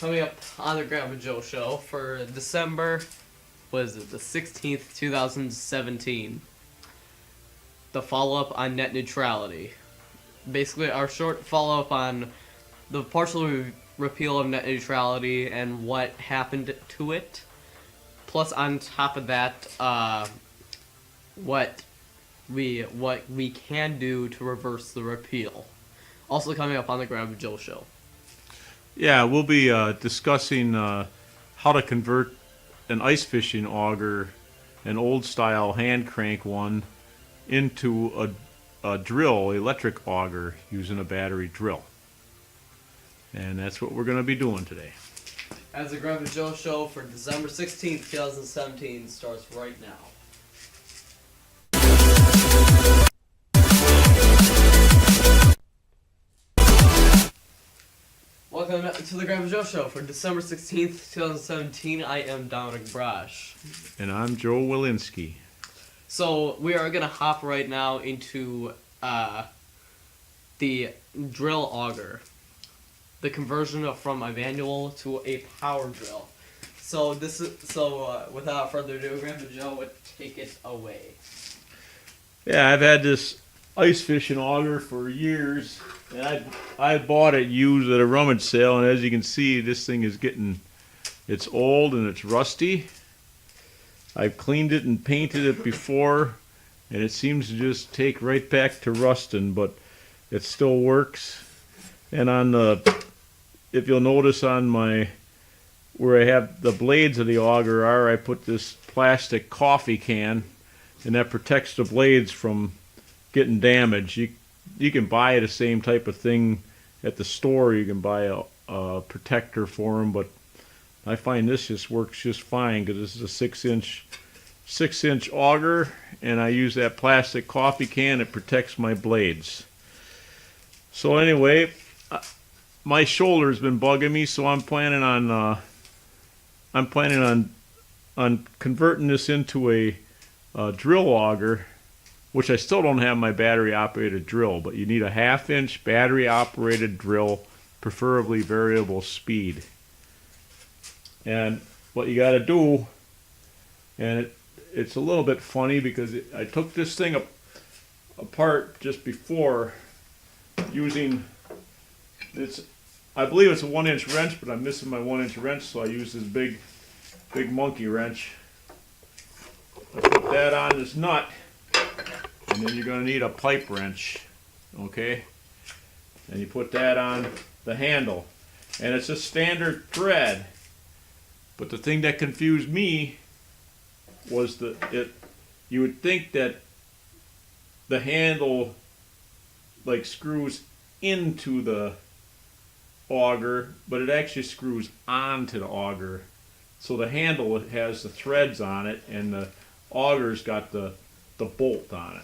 coming up on the Grandpa Joe show for December, what is it, the 16th, 2017. The follow-up on net neutrality. Basically, our short follow-up on the partial repeal of net neutrality and what happened to it. Plus, on top of that, what we can do to reverse the repeal. Also coming up on the Grandpa Joe show. Yeah, we'll be discussing how to convert an ice fishing auger, an old style hand crank one, into a drill, electric auger, using a battery drill. And that's what we're going to be doing today. As the Grandpa Joe show for December 16th, 2017 starts right now. Welcome to the Grandpa Joe show for December 16th, 2017. I am Dominic Brosh. And I'm Joe Walensky. So we are going to hop right now into the drill auger. The conversion from a manual to a power drill. So without further ado, Grandpa Joe would take it away. Yeah, I've had this ice fishing auger for years, and I bought it used at a rummage sale, and as you can see, this thing is it's old and it's rusty. I've cleaned it and painted it before, and it seems to just take right back to rusting, but it still works. And if you'll notice on where I have the blades of the auger are, I put this plastic coffee can, and that protects the blades from getting damaged. You can buy the same type of thing at the store. You can buy a protector for them, but I find this just works just fine because this is a 6-inch auger, and I use that plastic coffee can. It protects my blades. So anyway, my shoulder's been bugging me, so I'm planning on converting this into a drill auger, which I still don't have my battery operated drill, but you need a 1/2-inch battery operated drill, preferably variable speed. And what you got to do, and it's a little bit funny because I took this thing apart just before using this. I believe it's a 1-inch wrench, but I'm missing my 1-inch wrench, so I use this big monkey wrench. I put that on this nut, and then you're going to need a pipe wrench, okay? And you put that on the handle, and it's a standard thread. But the thing that confused me was you would think that the handle like screws into the auger, but it actually screws onto the auger. So the handle has the threads on it, and the auger's got the bolt on it.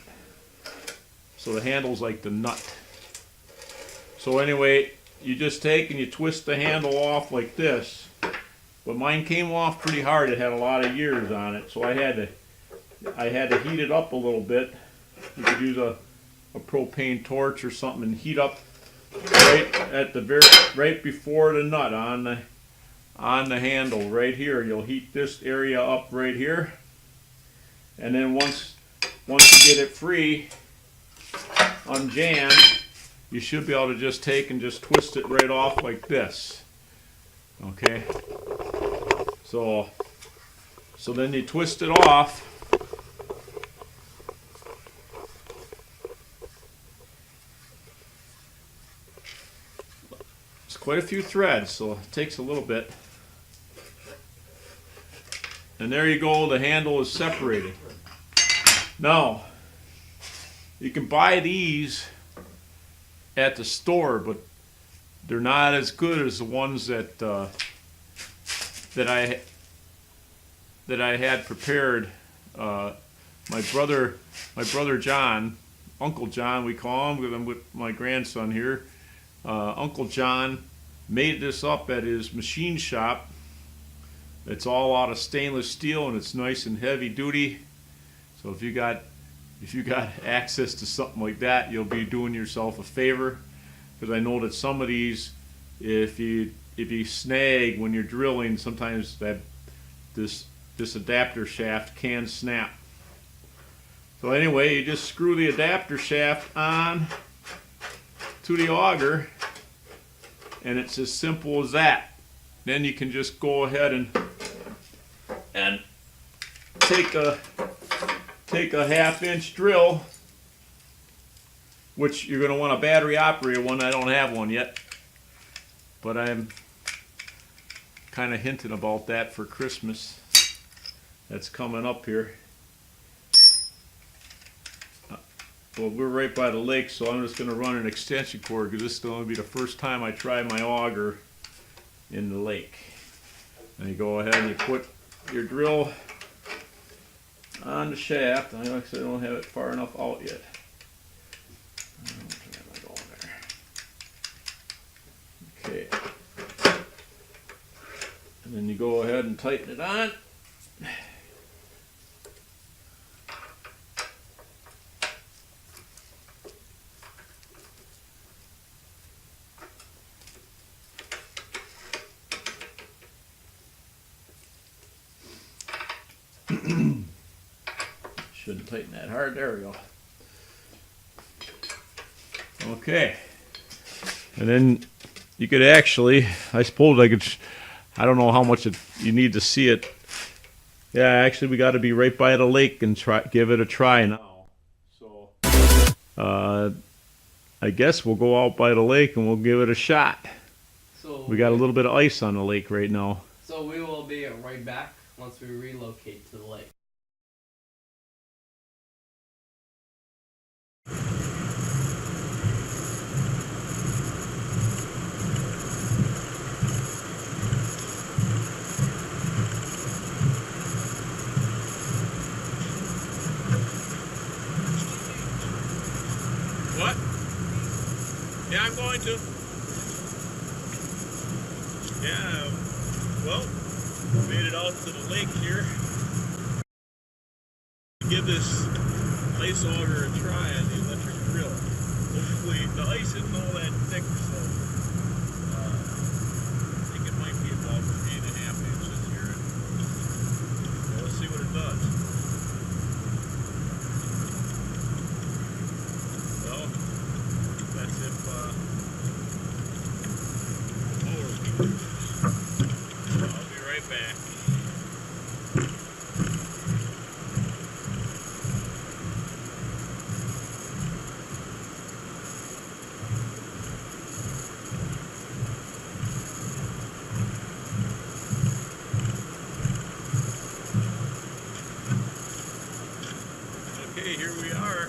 So the handle's like the nut. So anyway, you just take and you twist the handle off like this. But mine came off pretty hard. It had a lot of years on it, so I had to heat it up a little bit. You could use a propane torch or something and heat up right before the nut on the handle right here. You'll heat this area up right here, and then once you get it free, unjammed, you should be able to just take and just twist it right off like this. Okay. So then you twist it off. It's quite a few threads, so it takes a little bit. And there you go, the handle is separated. Now, you can buy these at the store, but they're not as good as the ones that I had prepared. My brother John, Uncle John, we call him because I'm with my grandson here. Uncle John made this up at his machine shop. It's all out of stainless steel, and it's nice and heavy duty. So if you got access to something like that, you'll be doing yourself a favor, because I know that some of these, if you if you snag when you're drilling, sometimes this adapter shaft can snap. So anyway, you just screw the adapter shaft on to the auger, and it's as simple as that. Then you can just go ahead and take a 1/2-inch drill, which you're going to want a battery operated one. I don't have one yet, but I'm kind of hinting about that for Christmas. That's coming up here. Well, we're right by the lake, so I'm just going to run an extension cord because this is going to be the first time I try my auger in the lake. And you go ahead and you put your drill on the shaft. I actually don't have it far enough out yet. Okay. And then you go ahead and tighten it on. Shouldn't tighten that hard. There we go. Okay. And then you could actually, I suppose I don't know how much you need to see it. Yeah, actually we got to be right by the lake and give it a try now. So I guess we'll go out by the lake and we'll give it a shot. So we got a little bit of ice on the lake right now. So we will be right back once we relocate to the lake. What? Yeah, I'm going to. Yeah, well, made it out to the lake here. Give this ice auger a try on the electric drill. Hopefully, the ice isn't all that thick, so I think it might be about 3.5 inches here. So let's see what it does. Well, that's if I'll be right back. Okay, here we are.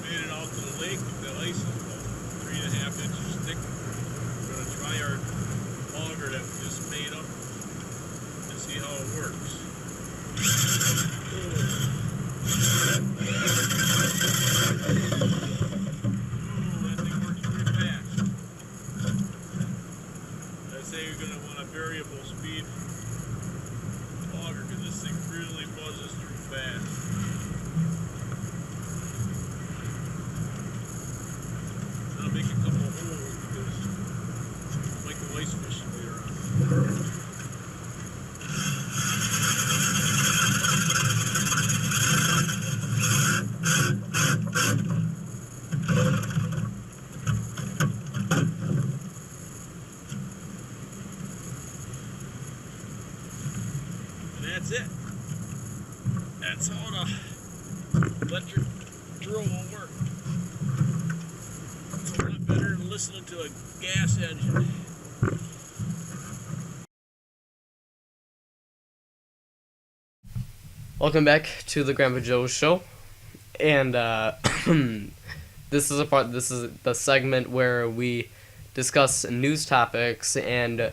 Made it out to the lake. The ice is about 3.5 inches thick. We're going to try our auger that we just made up and see how it works. That thing works pretty fast. I say you're going to want a variable speed auger because this thing really buzzes through fast. I'll make a couple of holes because I'll make the ice fish later on. And that's it. That's how the electric drill will work. It's a lot better than listening to a gas engine. Welcome back to the Grandpa Joe Show, and this is the segment where we discuss news topics, and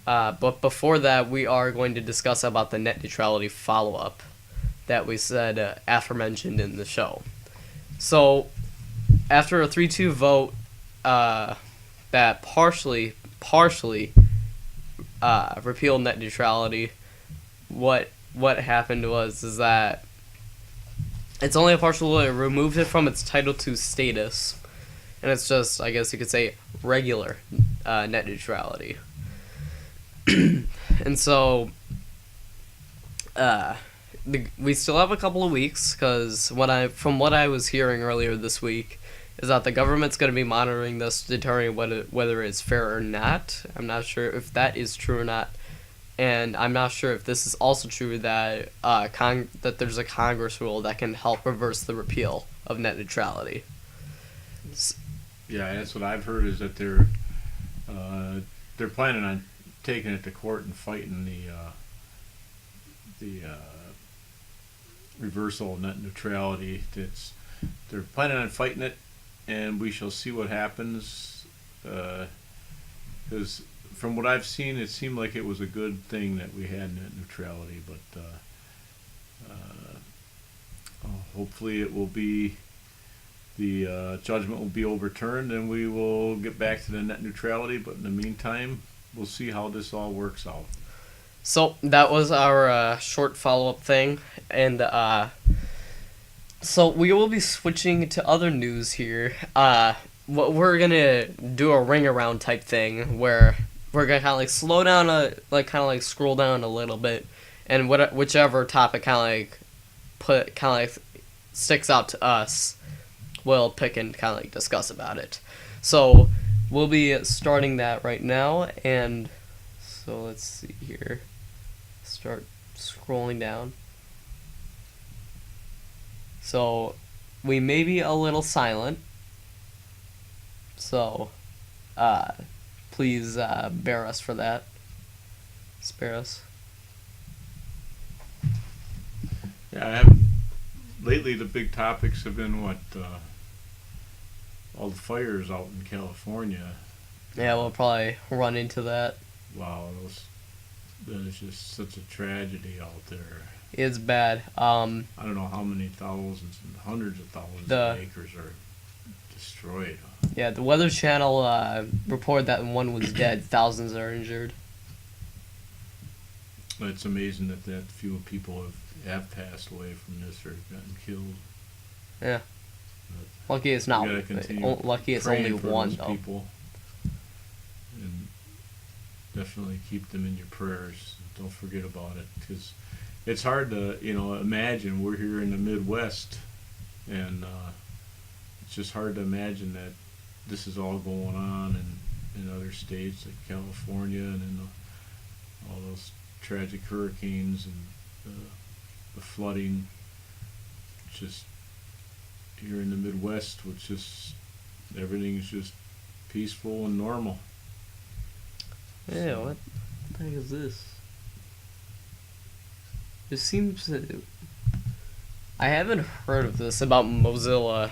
but before that, we are going to discuss about the net neutrality follow-up that we said aforementioned in the show. So, after a 3-2 vote that partially repealed net neutrality, what happened was that it's only a partial, it removed it from its Title II status, and it's just, I guess you could say, regular net neutrality. And so, we still have a couple of weeks because from what I was hearing earlier this week, is that the government's going to be monitoring this, determining whether it's fair or not. I'm not sure if that is true or not, and I'm not sure if this is also true that that there's a Congress rule that can help reverse the repeal of net neutrality. Yeah, that's what I've heard, is that they're planning on taking it to court and fighting the reversal of net neutrality. They're planning on fighting it, and we shall see what happens. Because from what I've seen, it seemed like it was a good thing that we had net neutrality, but hopefully it will be, the judgment will be overturned and we will get back to the net neutrality. But in the meantime, we'll see how this all works out. So that was our short follow-up thing, and so we will be switching to other news here. We're gonna do a ring around type thing where we're gonna kind of like slow down scroll down a little bit, and whichever topic kind of like sticks out to us, we'll pick and kind of like discuss about it. So we'll be starting that right now, and so let's see here. Start scrolling down. So we may be a little silent, so please bear us for that. Spare us. Yeah, lately the big topics have been all the fires out in California. Yeah, we'll probably run into that. Wow, that is just such a tragedy out there. It's bad. I don't know how many thousands and hundreds of thousands of acres are destroyed. Yeah, the Weather Channel reported that one was dead. Thousands are injured. It's amazing that few people have passed away from this or gotten killed. Yeah. But lucky it's not. Lucky it's only one, though. People. And definitely keep them in your prayers. Don't forget about it, because it's hard to imagine. We're here in the Midwest, and it's just hard to imagine that this is all going on in other states like California, and in all those tragic hurricanes and the flooding. Just here in the Midwest, which just everything's just peaceful and normal. Yeah, so, what the heck is this? It seems I haven't heard of this about Mozilla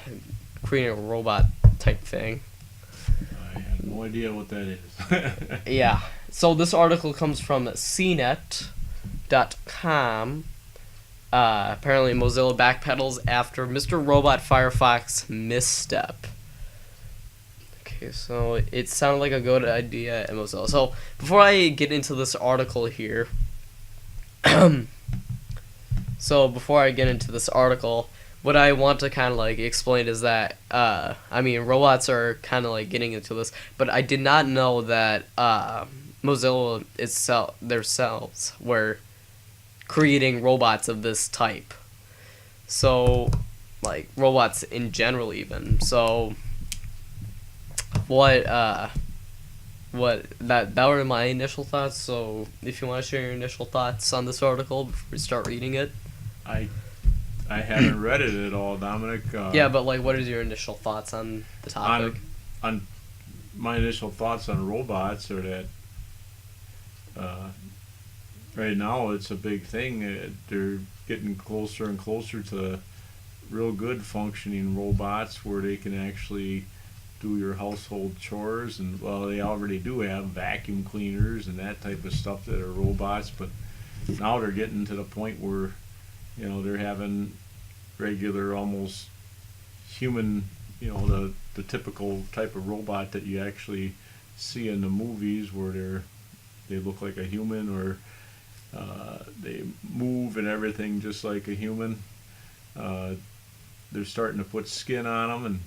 creating a robot type thing. I have no idea what that is. Yeah. So this article comes from cnet.com. Apparently Mozilla backpedals after Mr. Robot Firefox misstep. Okay, so it sounded like a good idea at Mozilla. So before I get into this article here, what I want to kind of like explain is that robots are kind of like getting into this, but I did not know that Mozilla itself themselves were creating robots of this type. So like robots in general even. So that were my initial thoughts. So if you want to share your initial thoughts on this article before we start reading it. I haven't read it at all, Dominic. Yeah, but like, what is your initial thoughts on the topic? On my initial thoughts on robots are that right now it's a big thing. They're getting closer and closer to real good functioning robots where they can actually do your household chores, and well, they already do have vacuum cleaners and that type of stuff that are robots, but now they're getting to the point where they're having regular, almost human, the typical type of robot that you actually see in the movies where they look like a human, or they move and everything just like a human. They're starting to put skin on them, and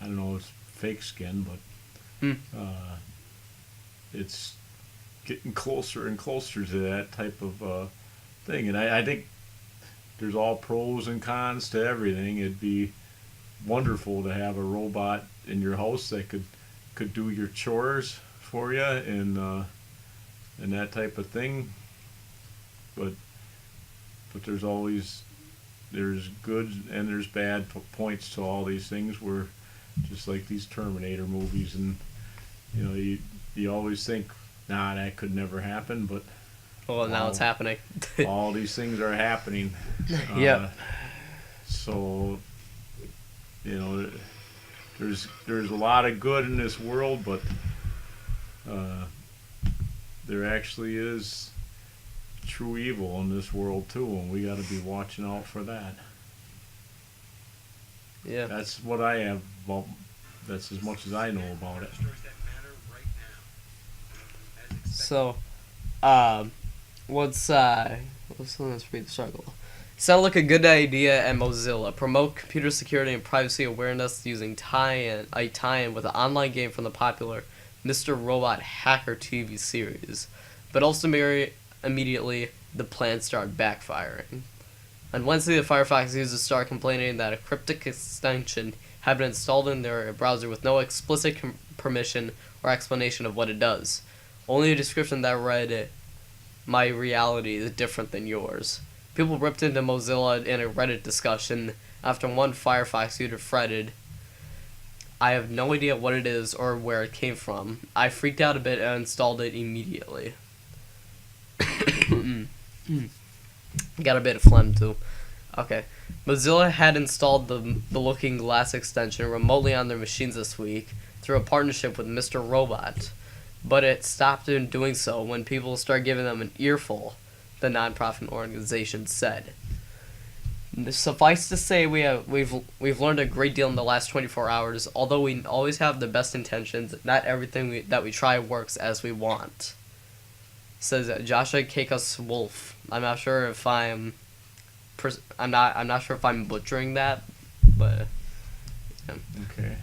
I don't know, it's fake skin, but it's getting closer and closer to that type of thing. And I think there's all pros and cons to everything. It'd be wonderful to have a robot in your house that could do your chores for you and that type of thing. But there's good and there's bad points to all these things. Where just like these Terminator movies, and you always think, nah, that could never happen, but Well, now it's happening. all these things are happening. Yep. So there's a lot of good in this world, but there actually is true evil in this world too, and we got to be watching out for that. Yeah. That's what I have. Well, that's as much as I know about it. So, let's read the struggle. Sounded like a good idea at Mozilla. Promote computer security and privacy awareness using a tie-in with an online game from the popular Mr. Robot Hacker TV series. But also immediately, the plan started backfiring. On Wednesday, the Firefox users started complaining that a cryptic extension had been installed in their browser with no explicit permission or explanation of what it does. Only a description that read, "My reality is different than yours." People ripped into Mozilla in a Reddit discussion after one Firefox user fretted, "I have no idea what it is or where it came from. I freaked out a bit and installed it immediately." Got a bit of phlegm too. Okay. Mozilla had installed the Looking Glass extension remotely on their machines this week through a partnership with Mr. Robot. But it stopped in doing so when people started giving them an earful, the nonprofit organization said. Suffice to say, we've learned a great deal in the last 24 hours. Although we always have the best intentions, not everything that we try works as we want. Says Joshua Kakos Wolf. I'm not sure if I'm not sure if I'm butchering that, but yeah. Okay.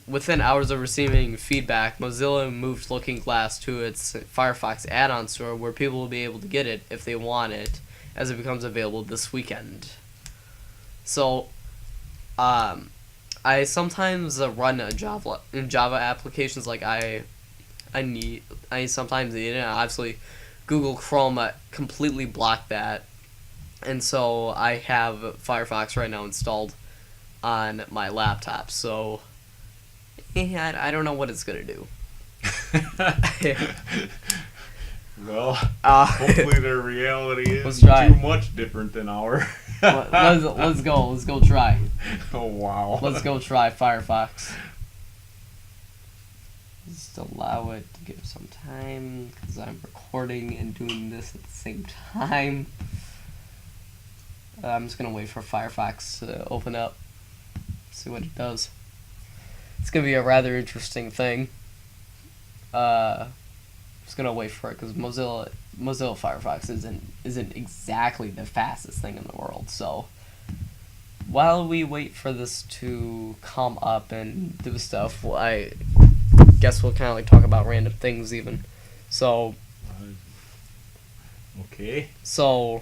Within hours of receiving feedback, Mozilla moved Looking Glass to its Firefox add-on store, where people will be able to get it if they want it, as it becomes available this weekend. So, I sometimes run Java applications like I sometimes need it. Obviously, Google Chrome completely blocked that, and so I have Firefox right now installed on my laptop. So, I don't know what it's gonna do. Well, hopefully their reality Let's isn't try too it. much different than ours. Let's go try. Oh wow. Let's go try Firefox. Just allow it to give some time, because I'm recording and doing this at the same time. I'm just gonna wait for Firefox to open up, see what it does. It's gonna be a rather interesting thing. Just gonna wait for it, because Mozilla Firefox isn't exactly the fastest thing in the world. So while we wait for this to come up and do stuff, I guess we'll kind of like talk about random things even. So. Okay. So.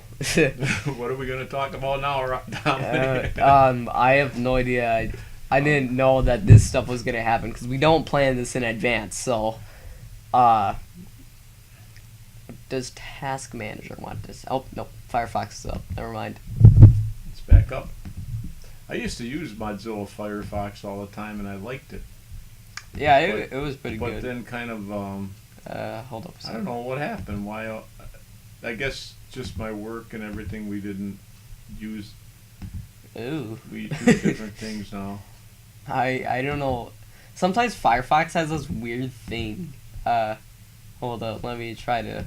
What are we gonna talk about now, Dominic? I have no idea. I didn't know that this stuff was gonna happen, because we don't plan this in advance. So, does Task Manager want this? Oh no, Firefox is up. Never mind. It's back up. I used to use Mozilla Firefox all the time, and I liked it. Yeah, it was pretty good. But then kind of hold up a I second. don't know what happened. Why? I guess just my work and everything. We didn't use. Ooh. We do different things now. I don't know. Sometimes Firefox has this weird thing. Hold up. Let me try to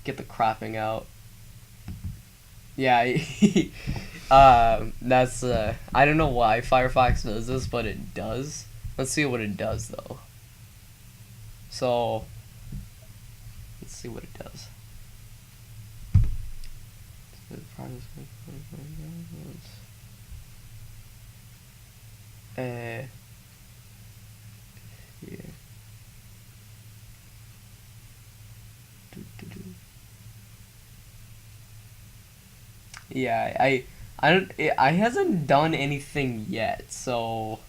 get the cropping out. Yeah. That's I don't know why Firefox does this, but it does. Let's see what it does though. So let's see what it does. Yeah. Yeah, I don't. I hasn't done anything yet, so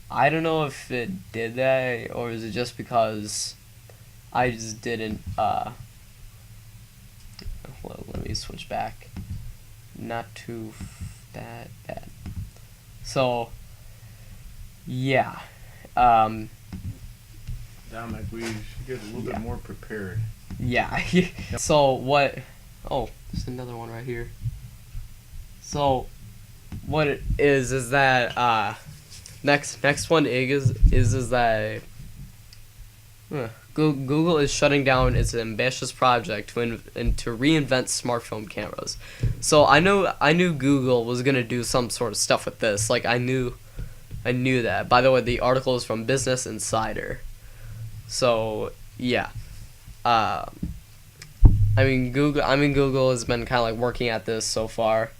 I don't know if it did that or is it just because I just didn't. Well, let me switch back. Not too bad. So, yeah. Dominic, we should get a little Yeah. bit more prepared. Yeah. So what? Oh, there's another one right here. So, what it is that next one is that Google is shutting down its ambitious project to reinvent smartphone cameras. So I knew Google was gonna do some sort of stuff with this. Like I knew that. By the way, the article is from Business Insider. So yeah, Google has been kind of like working at this so far.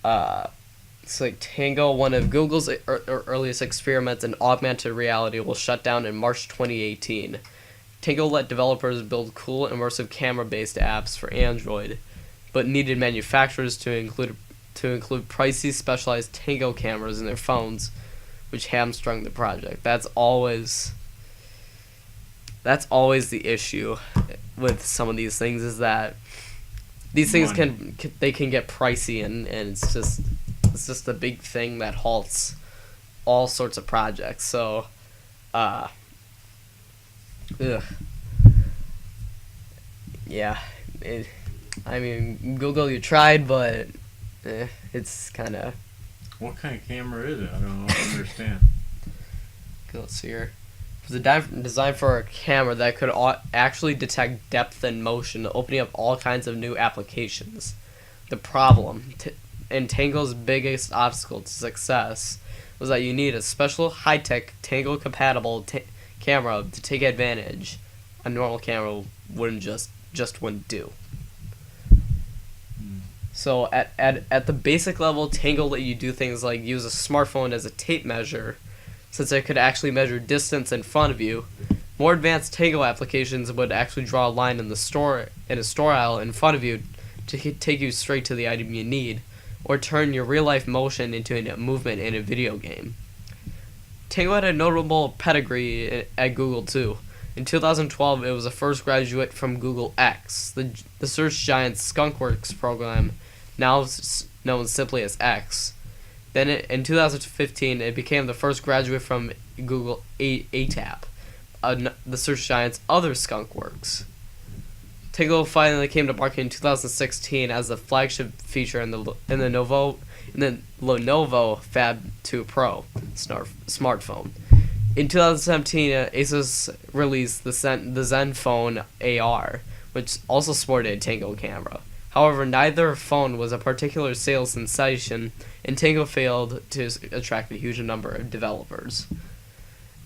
It's like Tango, one of Google's earliest experiments in augmented reality, will shut down in March 2018. Tango let developers build cool, immersive camera-based apps for Android, but needed manufacturers to include pricey, specialized Tango cameras in their phones, which hamstrung the project. That's always the issue with some of these things, is that these things can get pricey, and it's just a big thing that halts all sorts of projects. So, yeah, Google, you tried, but it's kind of. What kind of camera is it? I don't understand. Let's see here. It was designed for a camera that could actually detect depth and motion, opening up all kinds of new applications. The problem, and Tango's biggest obstacle to success, was that you need a special high-tech Tango-compatible camera to take advantage. A normal camera wouldn't wouldn't do. So at the basic level, Tango let you do things like use a smartphone as a tape measure, since it could actually measure distance in front of you. More advanced Tango applications would actually draw a line in a store aisle in front of you to take you straight to the item you need, or turn your real-life motion into a movement in a video game. Tango had a notable pedigree at Google too. In 2012, it was the first graduate from Google X, the search giant's skunkworks program, now known simply as X. Then in 2015, it became the first graduate from Google ATAP, the search giant's other skunkworks. Tango finally came to market in 2016 as the flagship feature in the Lenovo Fab 2 Pro smartphone. In 2017, Asus released the Zenfone AR, which also sported a Tango camera. However, neither phone was a particular sales sensation, and Tango failed to attract a huge number of developers.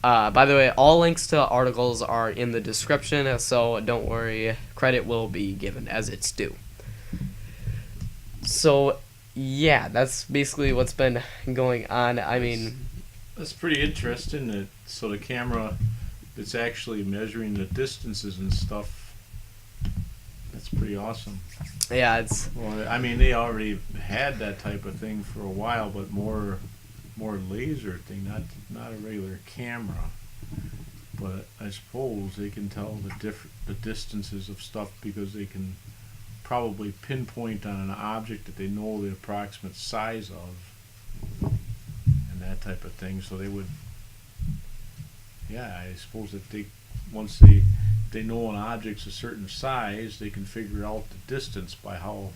By the way, all links to articles are in the description, so don't worry, credit will be given as it's due. So, yeah, that's basically what's been going on. That's pretty interesting. So the camera, it's actually measuring the distances and stuff. That's pretty awesome. Yeah, it's. Well, they already had that type of thing for a while, but more laser thing, not a regular camera. But I suppose they can tell the distances of stuff because they can probably pinpoint on an object that they know the approximate size of, and that type of thing. So they would. Yeah, I suppose that once they know an object's a certain size, they can figure out the distance by how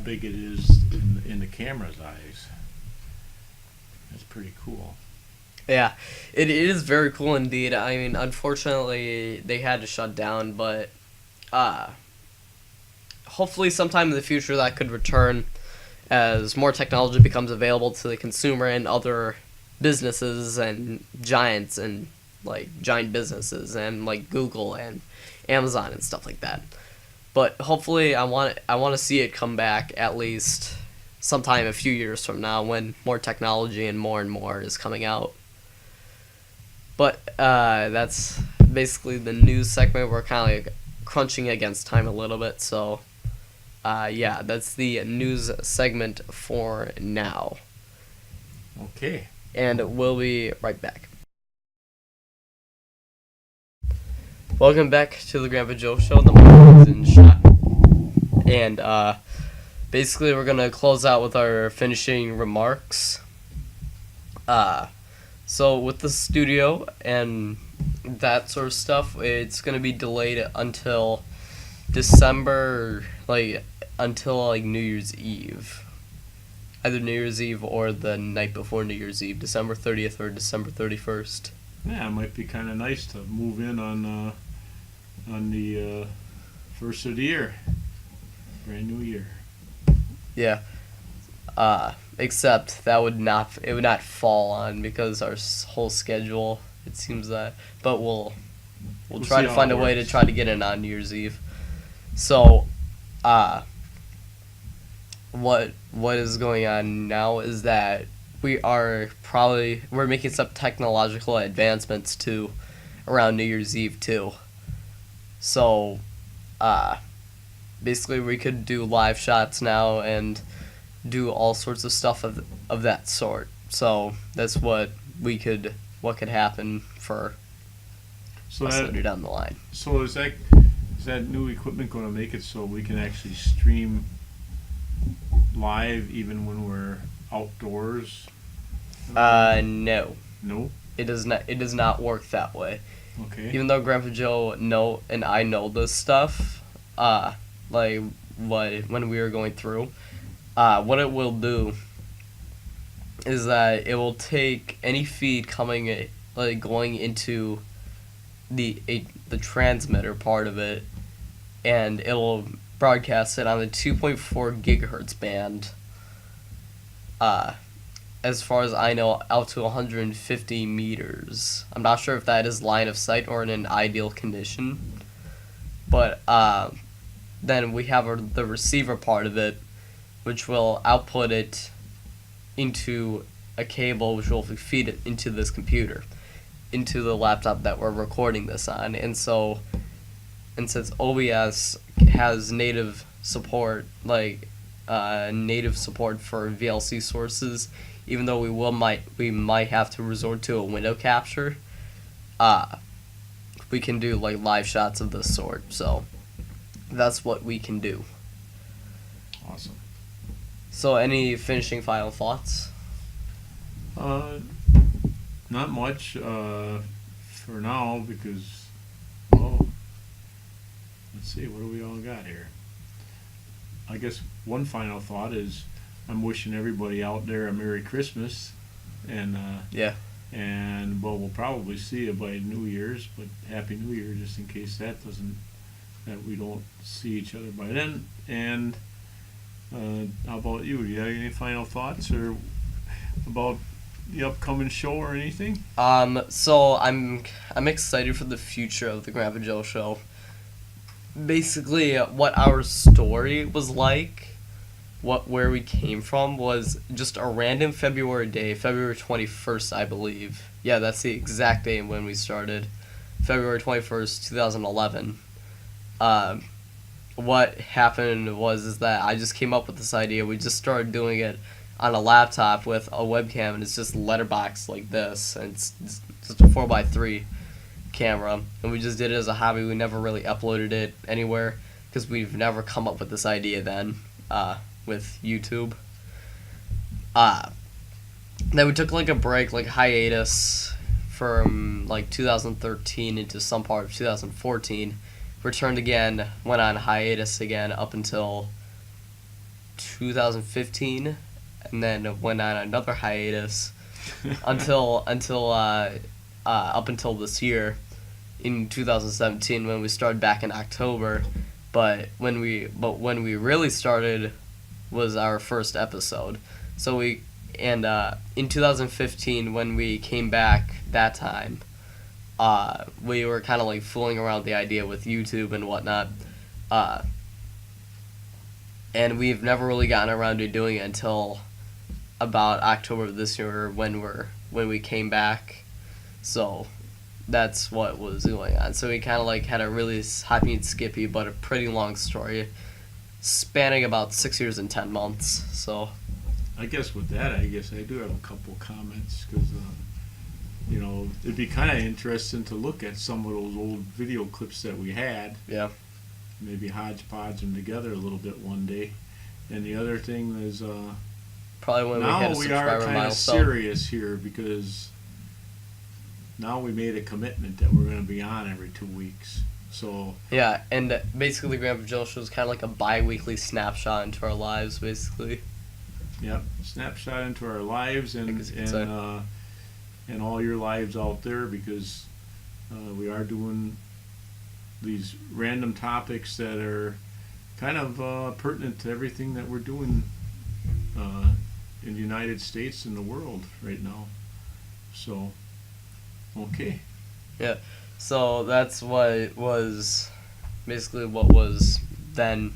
big it is in the camera's eyes. That's pretty cool. Yeah, it is very cool indeed. Unfortunately, they had to shut down, but hopefully sometime in the future that could return as more technology becomes available to the consumer and other businesses and giants and giant businesses and like Google and Amazon and stuff like that. But hopefully I want to see it come back at least sometime a few years from now when more technology and more is coming out. But that's basically the news segment. We're kind of crunching against time a little bit, so Yeah, that's the news segment for now. Okay. And we'll be right back. Welcome back to the Grandpa Joe Show. The mic is in shot. And basically we're going to close out with our finishing remarks. So with the studio and that sort of stuff, it's going to be delayed until December, until New Year's Eve. Either New Year's Eve or the night before New Year's Eve, December 30th or December 31st. Yeah, it might be kind of nice to move in on the first of the year, brand new year. Yeah. Except it would not fall on because our whole schedule. It seems that, but we'll try to find a way to try to get in on New Year's Eve. So, what is going on now is that we're making some technological advancements too around New Year's Eve too. So, basically we could do live shots now and do all sorts of stuff of that sort. So that's what could happen for us later down the line. So is that new equipment going to make it so we can actually stream live even when we're outdoors? No. No? It does not work that way. Okay. Even though Grandpa Joe and I know this stuff, when we were going through, what it will do is that it will take any feed going into the transmitter part of it, and it'll broadcast it on the 2.4 gigahertz band. As far as I know, out to 150 meters. I'm not sure if that is line of sight or in an ideal condition, but then we have the receiver part of it, which will output it into a cable, which will feed it into this computer, into the laptop that we're recording this on. And since OBS has native support, native support for VLC sources, even though we might have to resort to a window capture, we can do live shots of this sort. So that's what we can do. Awesome. So any finishing final thoughts? Not much for now because, well, let's see, what do we all got here? I guess one final thought is I'm wishing everybody out there a Merry Christmas, and and well, we'll probably see you by New Year's, but Happy New Year just in case that we don't see each other by then. And how about you? Do you have any final thoughts or about the upcoming show or anything? So I'm excited for the future of the Grandpa Joe Show. Basically, what our story was like, where we came from, was just a random February day, February 21st, I believe. Yeah, that's the exact day when we started, February 21st, 2011. What happened is that I just came up with this idea. We just started doing it on a laptop with a webcam, and it's just letterbox like this, and it's just a 4x3 camera, and we just did it as a hobby. We never really uploaded it anywhere because we've never come up with this idea then with YouTube. Then we took a break, hiatus from 2013 into some part of 2014. Returned again, went on hiatus again up until 2015, and then went on another hiatus until up until this year in 2017 when we started back in October. But when we really started was our first episode. So in 2015 when we came back that time, we were kind of fooling around with the idea with YouTube and whatnot, and we've never really gotten around to doing it until about October of this year when we came back. So that's what was going on. So we kind of had a really hoppy and skippy but a pretty long story spanning about 6 years and 10 months. So, I guess with that, I do have a couple comments because, it'd be kind of interesting to look at some of those old video clips that we had. yeah. Maybe hodgepodge them together a little bit one day. And the other thing is, Probably when we hit now a we are subscriber kind of milestone. serious here because now we made a commitment that we're going to be on every 2 weeks. So Yeah, and basically the Grandpa Joe Show is kind of like a bi-weekly snapshot into our lives, basically. yep, snapshot into our lives I and guess you could say. and all your lives out there because we are doing these random topics that are kind of pertinent to everything that we're doing in the United States and the world right now. So, okay. Yeah, so that's what was basically what was then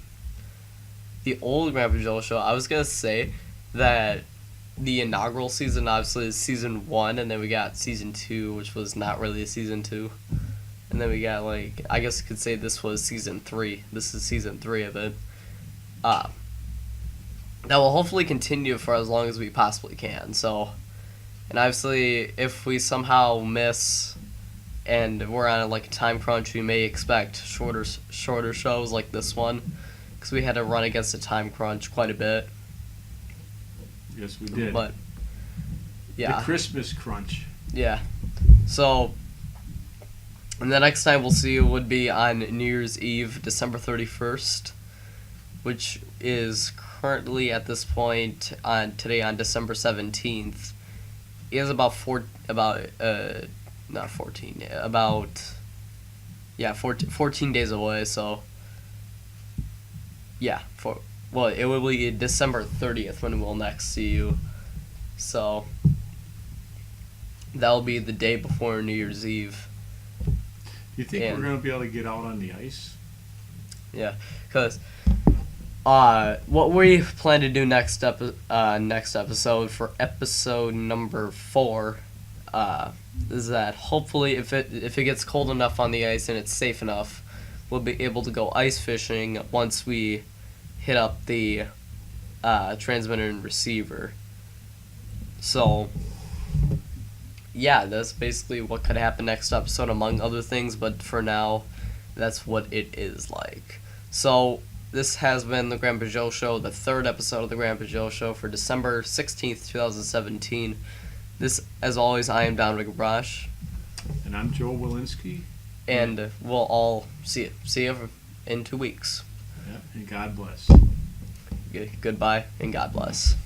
the old Grandpa Joe Show. I was gonna say that the inaugural season obviously is season 1, and then we got season 2, which was not really a season 2, and then we got I guess you could say this was season 3. This is season 3 of it. That will hopefully continue for as long as we possibly can. So, and obviously, if we somehow miss and we're on a time crunch, we may expect shorter shows like this one, because we had to run against a time crunch quite a bit. Yes, we did. But yeah, the Christmas crunch. yeah. So, and the next time we'll see you would be on New Year's Eve, December 31st, which is currently at this point today on December 17th. It is about 14 days away. So yeah, it will be December 30th when we'll next see you. So that'll be the day before New Year's Eve. You think we're going to be able to get out on the ice? Yeah, because what we plan to do next episode for episode number 4 is that hopefully if it gets cold enough on the ice and it's safe enough, we'll be able to go ice fishing once we hit up the transmitter and receiver. So yeah, that's basically what could happen next episode, among other things, but for now, that's what it is like. So, this has been the Grandpa Joe Show, the 3rd episode of the Grandpa Joe Show for December 16th, 2017. This, as always, I am Don Rigobrash. And I'm Joe Walensky. And we'll all see you in 2 weeks. Yeah, and God bless. Goodbye, and God bless.